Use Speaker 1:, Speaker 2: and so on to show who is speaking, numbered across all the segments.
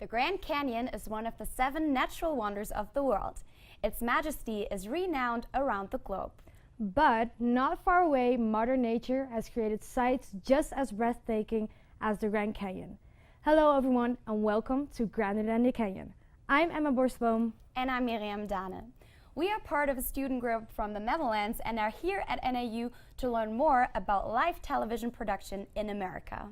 Speaker 1: Grand Canyon is one of the 7 natural wonders of the world. Its majesty is renowned around the globe.
Speaker 2: But not far away, Mother Nature has created sights just as breathtaking as the Grand Canyon. Hello everyone and welcome to Grander Than the Canyon. I'm Emma Borstboom.
Speaker 1: And I'm Miriam Dane. We are part of a student group from the Netherlands and are here at NAU to learn more about live television production in America.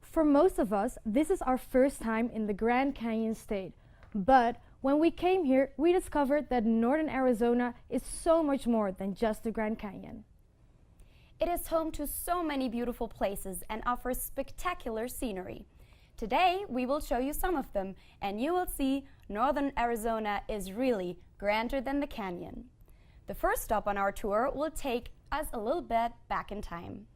Speaker 2: For most of us, this is our first time in the Grand Canyon state. But when we came here, we discovered that northern Arizona is so much more than just the Grand Canyon.
Speaker 1: It is home to so many beautiful places and offers spectacular scenery. Today, we will show you some of them, and you will see northern Arizona is really grander than the canyon. The first stop on our tour will take us a little bit back in time.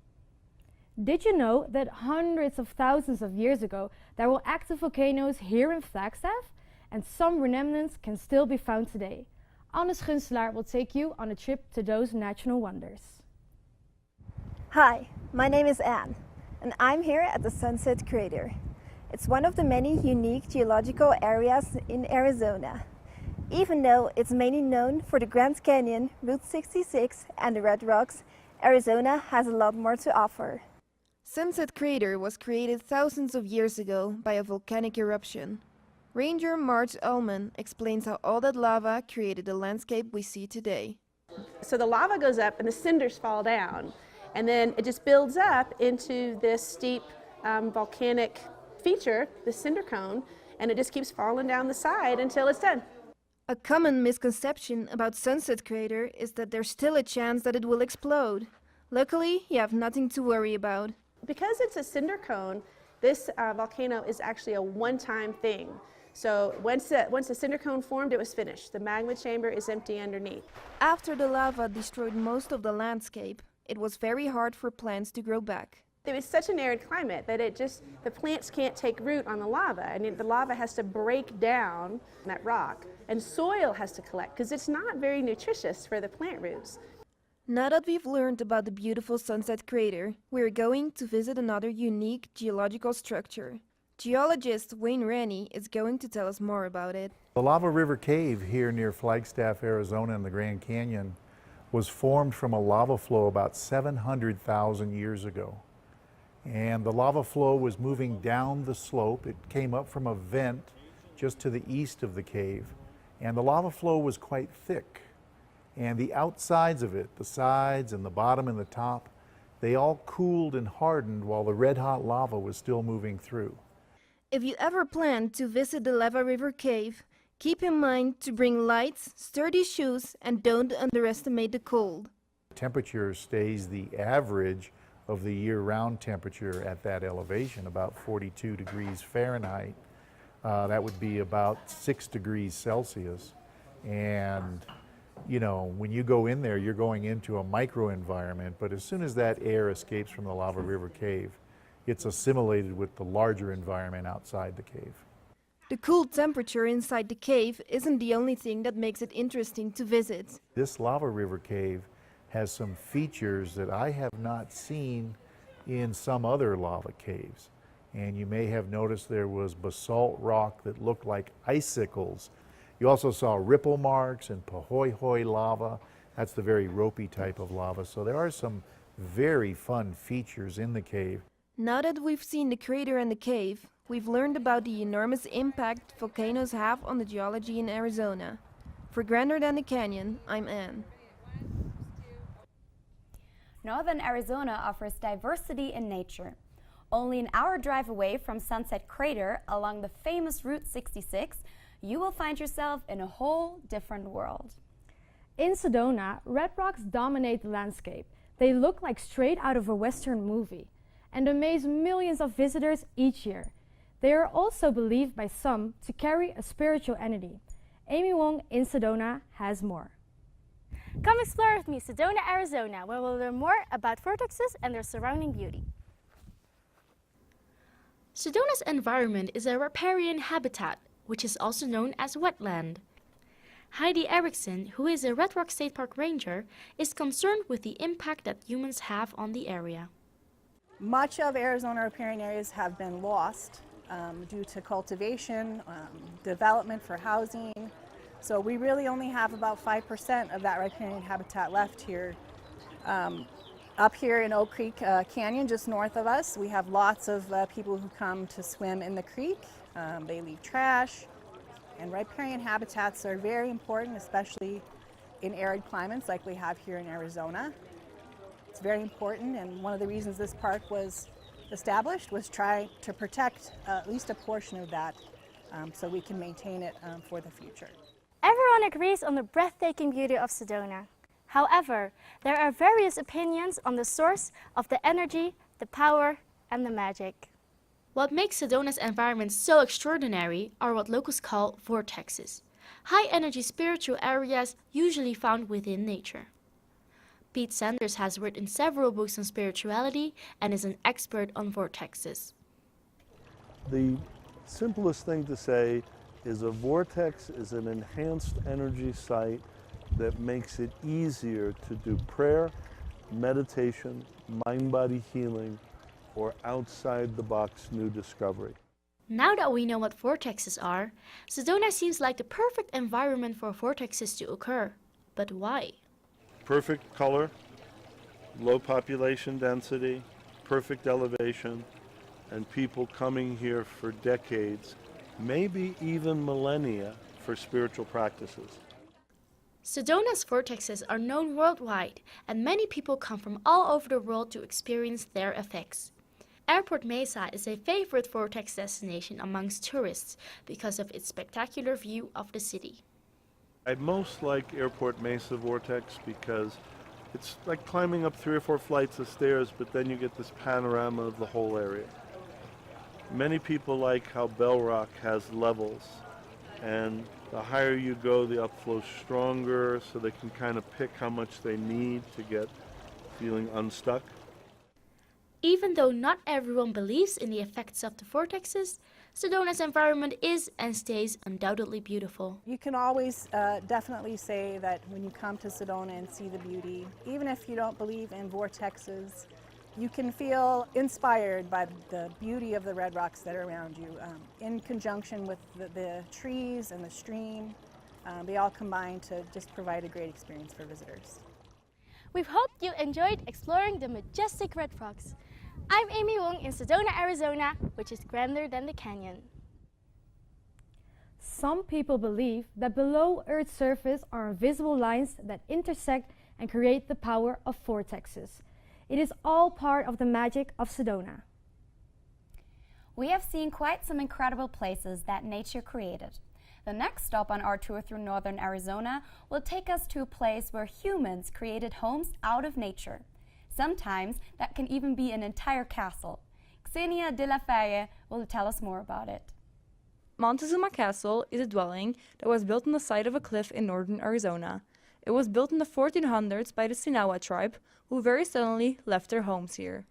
Speaker 2: Did you know that hundreds of thousands of years ago there were active volcanoes here in Flagstaff? And some remnants can still be found today. Anne Gunstelaar will take you on a trip to those natural wonders.
Speaker 3: Hi, my name is Anne, and I'm here at the Sunset Crater. It's one of the many unique geological areas in Arizona. Even though it's mainly known for the Grand Canyon, Route 66 and the Red Rocks, Arizona has a lot more to offer.
Speaker 4: Sunset Crater was created thousands of years ago by a volcanic eruption. Ranger Marge Ullman explains how all that lava created the landscape we see today.
Speaker 5: So the lava goes up and the cinders fall down, and then it just builds up into this steep volcanic feature, the cinder cone, and it just keeps falling down the side until it's done.
Speaker 4: A common misconception about Sunset Crater is that there's still a chance that it will explode. Luckily, you have nothing to worry about.
Speaker 5: Because it's a cinder cone, this volcano is actually a one-time thing. So once the cinder cone formed, it was finished. The magma chamber is empty underneath.
Speaker 4: After the lava destroyed most of the landscape, it was very hard for plants to grow back.
Speaker 5: It was such an arid climate that the plants can't take root on the lava, and the lava has to break down that rock, and soil has to collect because it's not very nutritious for the plant roots.
Speaker 4: Now that we've learned about the beautiful Sunset Crater, we're going to visit another unique geological structure. Geologist Wayne Rennie is going to tell us more about it.
Speaker 6: The Lava River Cave here near Flagstaff, Arizona in the Grand Canyon was formed from a lava flow about 700,000 years ago. And the lava flow was moving down the slope. It came up from a vent just to the east of the cave. And the lava flow was quite thick. And the outsides of it, the sides and the bottom and the top, they all cooled and hardened while the red-hot lava was still moving through.
Speaker 4: If you ever plan to visit the Lava River Cave, keep in mind to bring lights, sturdy shoes, and don't underestimate the cold.
Speaker 6: Temperature stays the average of the year-round temperature at that elevation, about 42 degrees Fahrenheit. That would be about 6 degrees Celsius. And you know, when you go in there, you're going into a microenvironment, but as soon as that air escapes from the Lava River Cave, it's assimilated with the larger environment outside the cave.
Speaker 4: The cool temperature inside the cave isn't the only thing that makes it interesting to visit.
Speaker 6: This Lava River Cave has some features that I have not seen in some other lava caves. And you may have noticed there was basalt rock that looked like icicles. You also saw ripple marks and pahoehoe lava. That's the very ropey type of lava. So there are some very fun features in the cave.
Speaker 4: Now that we've seen the crater and the cave, we've learned about the enormous impact volcanoes have on the geology in Arizona. For Grander Than the Canyon, I'm Anne.
Speaker 1: Northern Arizona offers diversity in nature. Only an hour drive away from Sunset Crater along the famous Route 66, you will find yourself in a whole different world.
Speaker 2: In Sedona, red rocks dominate the landscape. They look like straight out of a Western movie and amaze millions of visitors each year. They are also believed by some to carry a spiritual entity. Amy Wong in Sedona has more.
Speaker 7: Come explore with me Sedona, Arizona, where we'll learn more about vortexes and their surrounding beauty.
Speaker 8: Sedona's environment is a riparian habitat, which is also known as wetland. Heidi Erickson, who is a Red Rock State Park ranger, is concerned with the impact that humans have on the area.
Speaker 9: Much of Arizona riparian areas have been lost due to cultivation, development for housing. So we really only have about 5% of that riparian habitat left here. Up here in Oak Creek Canyon, just north of us, we have lots of people who come to swim in the creek. They leave trash, and riparian habitats are very important, especially in arid climates like we have here in Arizona. It's very important, and one of the reasons this park was established was try to protect at least a portion of that so we can maintain it for the future.
Speaker 7: Everyone agrees on the breathtaking beauty of Sedona. However, there are various opinions on the source of the energy, the power, and the magic.
Speaker 8: What makes Sedona's environment so extraordinary are what locals call vortexes, high-energy spiritual areas usually found within nature. Pete Sanders has written several books on spirituality and is an expert on vortexes.
Speaker 10: The simplest thing to say is a vortex is an enhanced energy site that makes it easier to do prayer, meditation, mind-body healing, or outside-the-box new discovery.
Speaker 8: Now that we know what vortexes are, Sedona seems like the perfect environment for vortexes to occur. But why?
Speaker 10: Perfect color, low population density, perfect elevation, and people coming here for decades, maybe even millennia, for spiritual practices.
Speaker 8: Sedona's vortexes are known worldwide, and many people come from all over the world to experience their effects. Airport Mesa is a favorite vortex destination amongst tourists because of its spectacular view of the city.
Speaker 10: I most like Airport Mesa Vortex because it's like climbing up 3 or 4 flights of stairs, but then you get this panorama of the whole area. Many people like how Bell Rock has levels, and the higher you go, the upflow's stronger, so they can kind of pick how much they need to get feeling unstuck.
Speaker 8: Even though not everyone believes in the effects of the vortexes, Sedona's environment is and stays undoubtedly beautiful.
Speaker 9: You can always definitely say that when you come to Sedona and see the beauty, even if you don't believe in vortexes, you can feel inspired by the beauty of the red rocks that are around you. In conjunction with the trees and the stream, they all combine to just provide a great experience for visitors.
Speaker 7: We hope you enjoyed exploring the majestic red rocks. I'm Amy Wong in Sedona, Arizona, which is grander than the canyon.
Speaker 2: Some people believe that below Earth's surface are invisible lines that intersect and create the power of vortexes. It is all part of the magic of Sedona.
Speaker 1: We have seen quite some incredible places that nature created. The next stop on our tour through northern Arizona will take us to a place where humans created homes out of nature. Sometimes that can even be an entire castle. Xenia de la Faye will tell us more about it.
Speaker 11: Montezuma Castle is a dwelling that was built on the side of a cliff in northern Arizona. It was built in the 1400s by the Sinawa tribe, who very suddenly left their homes here.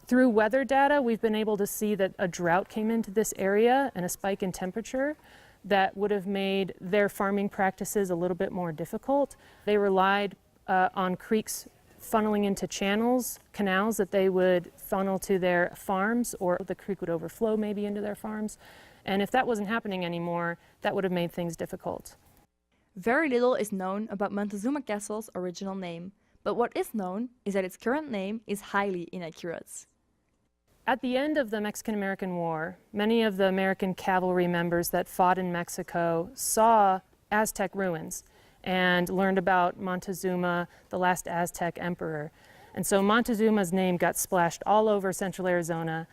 Speaker 12: Through weather data, we've been able to see that a drought came into this area and a spike in temperature that would have made their farming practices a little bit more difficult. They relied on creeks funneling into channels, canals that they would funnel to their farms, or the creek would overflow maybe into their farms. And if that wasn't happening anymore, that would have made things difficult.
Speaker 11: Very little is known about Montezuma Castle's original name, but what is known is that its current name is highly inaccurate.
Speaker 12: At the end of the Mexican-American War, many of the American cavalry members that fought in Mexico saw Aztec ruins and learned about Montezuma, the last Aztec emperor. And so Montezuma's name got splashed all over central Arizona,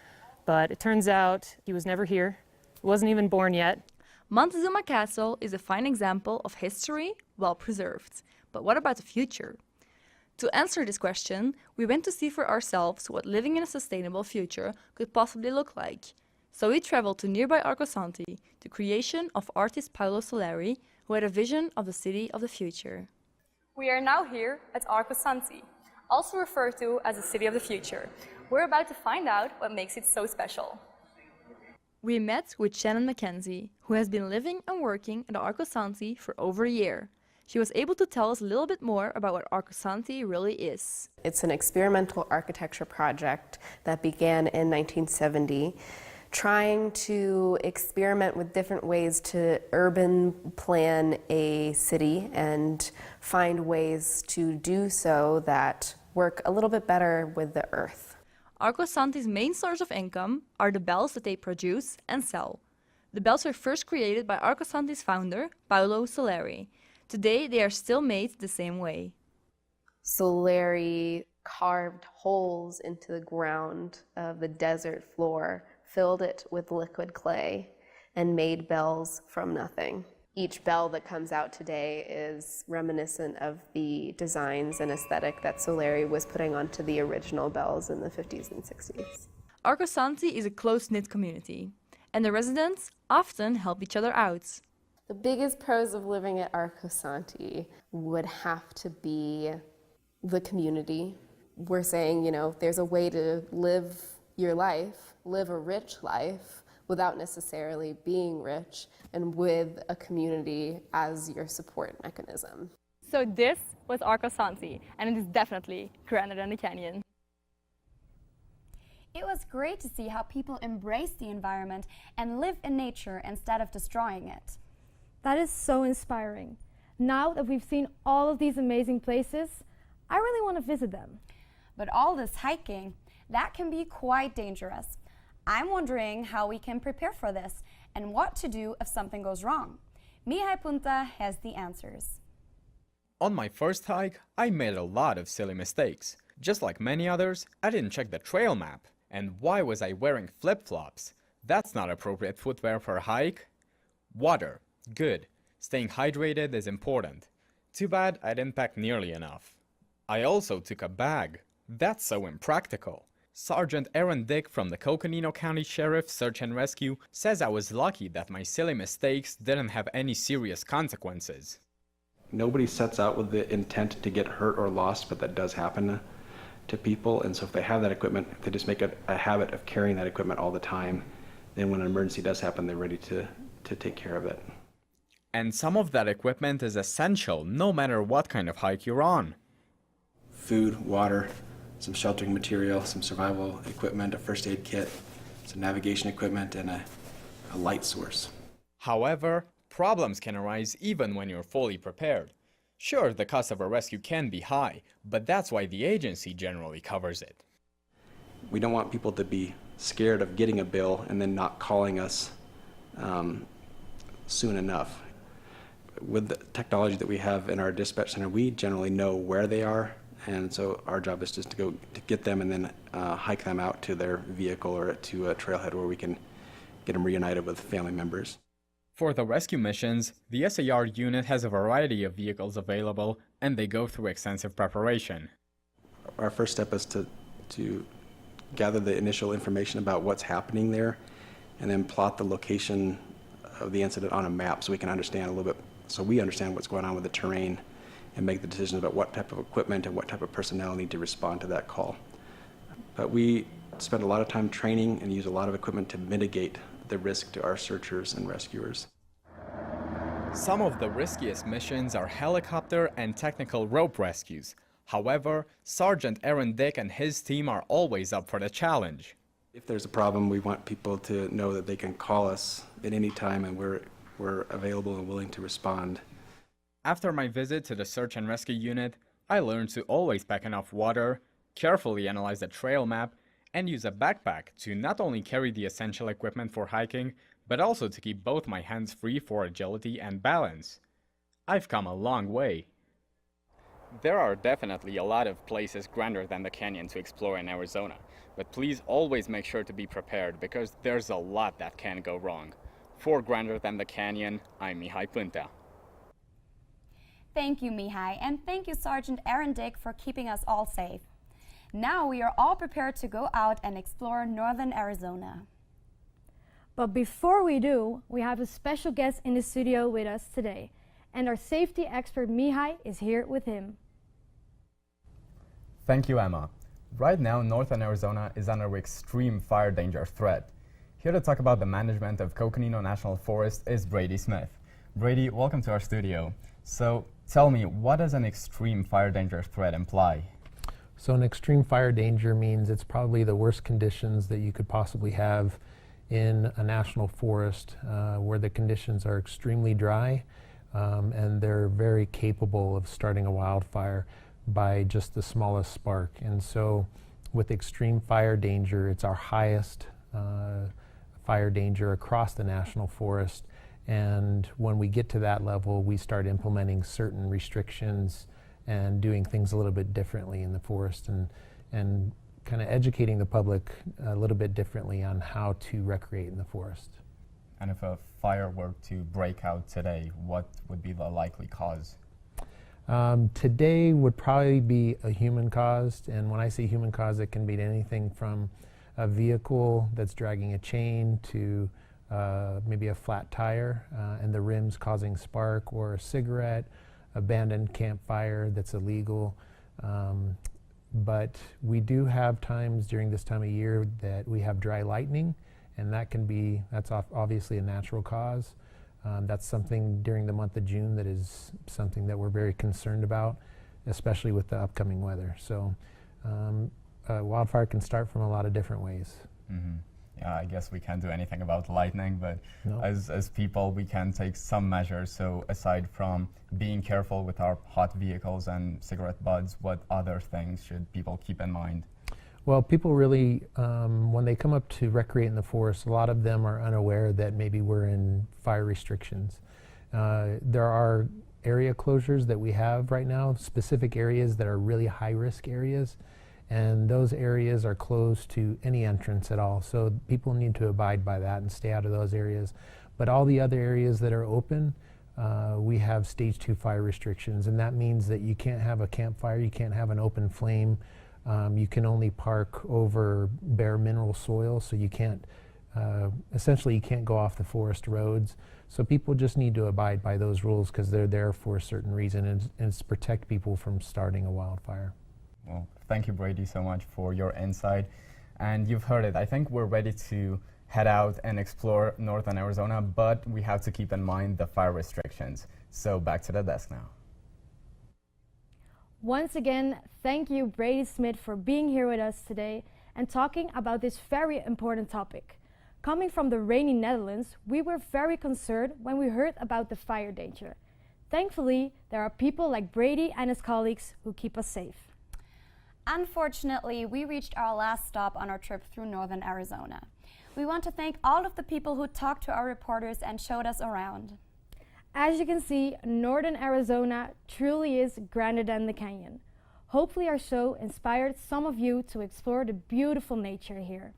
Speaker 12: but it turns out he was never here. He wasn't even born yet.
Speaker 11: Montezuma Castle is a fine example of history well preserved. But what about the future? To answer this question, we went to see for ourselves what living in a sustainable future could possibly look like. So we traveled to nearby Arcosanti, the creation of artist Paolo Soleri, who had a vision of the city of the future.
Speaker 13: We are now here at Arcosanti, also referred to as the city of the future. We're about to find out what makes it so special.
Speaker 11: We met with Shannon McKenzie, who has been living and working at Arcosanti for over a year. She was able to tell us a little bit more about what Arcosanti really is.
Speaker 14: It's an experimental architecture project that began in 1970 trying to experiment with different ways to urban plan a city and find ways to do so that work a little bit better with the earth.
Speaker 11: Arco Santi's main source of income are the bells that they produce and sell. The bells were first created by Arco Santi's founder, Paolo Soleri. Today, they are still made the same way.
Speaker 14: Soleri carved holes into the ground of the desert floor, filled it with liquid clay, and made bells from nothing. Each bell that comes out today is reminiscent of the designs and aesthetic that Soleri was putting onto the original bells in the 50s and 60s.
Speaker 11: Arco Santi is a close-knit community, and the residents often help each other out.
Speaker 14: The biggest pros of living at Arco Santi would have to be the community. We're saying, you know, there's a way to live your life, live a rich life, without necessarily being rich, and with a community as your support mechanism.
Speaker 13: So this was Arco Santi, and it is definitely grander than the canyon.
Speaker 1: It was great to see how people embrace the environment and live in nature instead of destroying it.
Speaker 2: That is so inspiring. Now that we've seen all of these amazing places, I really want to visit them.
Speaker 1: But all this hiking, that can be quite dangerous. I'm wondering how we can prepare for this and what to do if something goes wrong. Mihai Punta has the answers.
Speaker 15: On my first hike, I made a lot of silly mistakes. Just like many others, I didn't check the trail map. And why was I wearing flip-flops? That's not appropriate footwear for a hike. Water. Good. Staying hydrated is important. Too bad I didn't pack nearly enough. I also took a bag. That's so impractical. Sergeant Aaron Dick from the Coconino County Sheriff Search and Rescue says I was lucky that my silly mistakes didn't have any serious consequences.
Speaker 16: Nobody sets out with the intent to get hurt or lost, but that does happen to people. And so if they have that equipment, if they just make a habit of carrying that equipment all the time, then when an emergency does happen, they're ready to take care of it.
Speaker 15: And some of that equipment is essential no matter what kind of hike you're on.
Speaker 16: Food, water, some sheltering material, some survival equipment, a first aid kit, some navigation equipment, and a light source.
Speaker 15: However, problems can arise even when you're fully prepared. Sure, the cost of a rescue can be high, but that's why the agency generally covers it.
Speaker 16: We don't want people to be scared of getting a bill and then not calling us soon enough. With the technology that we have in our dispatch center, we generally know where they are, and so our job is just to go to get them and then hike them out to their vehicle or to a trailhead where we can get them reunited with family members.
Speaker 15: For the rescue missions, the SAR unit has a variety of vehicles available, and they go through extensive preparation.
Speaker 16: Our first step is to gather the initial information about what's happening there, and then plot the location of the incident on a map so we can understand a little bit, so we understand what's going on with the terrain and make the decision about what type of equipment and what type of personnel need to respond to that call. But we spend a lot of time training and use a lot of equipment to mitigate the risk to our searchers and rescuers.
Speaker 15: Some of the riskiest missions are helicopter and technical rope rescues. However, Sergeant Aaron Dick and his team are always up for the challenge.
Speaker 16: If there's a problem, we want people to know that they can call us at any time and we're available and willing to respond.
Speaker 15: After my visit to the search and rescue unit, I learned to always pack enough water, carefully analyze the trail map, and use a backpack to not only carry the essential equipment for hiking, but also to keep both my hands free for agility and balance. I've come a long way. There are definitely a lot of places grander than the canyon to explore in Arizona, but please always make sure to be prepared because there's a lot that can go wrong. For Grander Than the Canyon, I'm Mihai Punta.
Speaker 1: Thank you, Mihai, and thank you, Sergeant Aaron Dick, for keeping us all safe. Now we are all prepared to go out and explore northern Arizona.
Speaker 2: But before we do, we have a special guest in the studio with us today, and our safety expert Mihai is here with him.
Speaker 17: Thank you, Emma. Right now, northern Arizona is under extreme fire danger threat. Here to talk about the management of Coconino National Forest is Brady Smith. Brady, welcome to our studio. So tell me, what does an extreme fire danger threat imply?
Speaker 18: So an extreme fire danger means it's probably the worst conditions that you could possibly have in a national forest where the conditions are extremely dry and they're very capable of starting a wildfire by just the smallest spark. And so with extreme fire danger, it's our highest fire danger across the national forest. And when we get to that level, we start implementing certain restrictions and doing things a little bit differently in the forest, and kind of educating the public a little bit differently on how to recreate in the forest.
Speaker 17: And if a fire were to break out today, what would be the likely cause?
Speaker 18: Today would probably be a human caused, and when I say human caused, it can be anything from a vehicle that's dragging a chain to maybe a flat tire and the rims causing spark, or a cigarette, abandoned campfire that's illegal. But we do have times during this time of year that we have dry lightning, and that's obviously a natural cause. That's something during the month of June that is something that we're very concerned about, especially with the upcoming weather. So wildfire can start from a lot of different ways.
Speaker 17: Mm-hmm. Yeah, I guess we can't do anything about lightning, but no. As people, we can take some measures. So aside from being careful with our hot vehicles and cigarette butts, what other things should people keep in mind?
Speaker 18: Well, people really, when they come up to recreate in the forest, a lot of them are unaware that maybe we're in fire restrictions. There are area closures that we have right now, specific areas that are really high-risk areas, and those areas are closed to any entrance at all. So people need to abide by that and stay out of those areas. But all the other areas that are open, we have stage 2 fire restrictions, and that means that you can't have a campfire, you can't have an open flame, you can only park over bare mineral soil, so you can't, essentially you can't go off the forest roads. So people just need to abide by those rules because they're there for a certain reason, and it's to protect people from starting a wildfire.
Speaker 17: Well, thank you, Brady, so much for your insight. And you've heard it. I think we're ready to head out and explore northern Arizona, but we have to keep in mind the fire restrictions. So back to the desk now.
Speaker 2: Once again, thank you, Brady Smith, for being here with us today and talking about this very important topic. Coming from the rainy Netherlands, we were very concerned when we heard about the fire danger. Thankfully, there are people like Brady and his colleagues who keep us safe.
Speaker 1: Unfortunately, we reached our last stop on our trip through northern Arizona. We want to thank all of the people who talked to our reporters and showed us around.
Speaker 2: As you can see, northern Arizona truly is grander than the canyon. Hopefully our show inspired some of you to explore the beautiful nature here.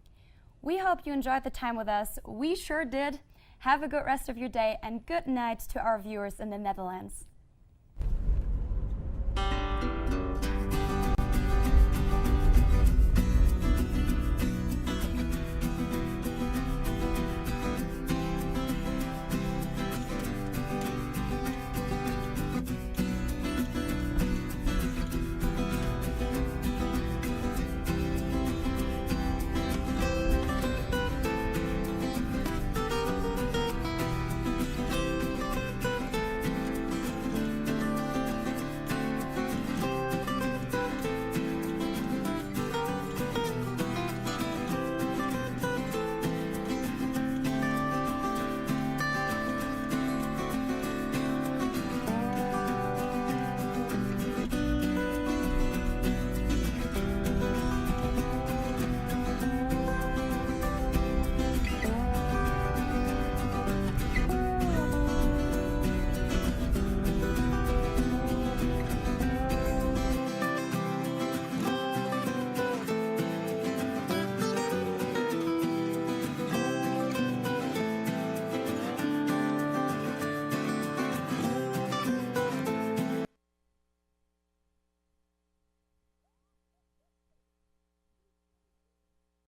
Speaker 1: We hope you enjoyed the time with us. We sure did. Have a good rest of your day, and good night to our viewers in the Netherlands.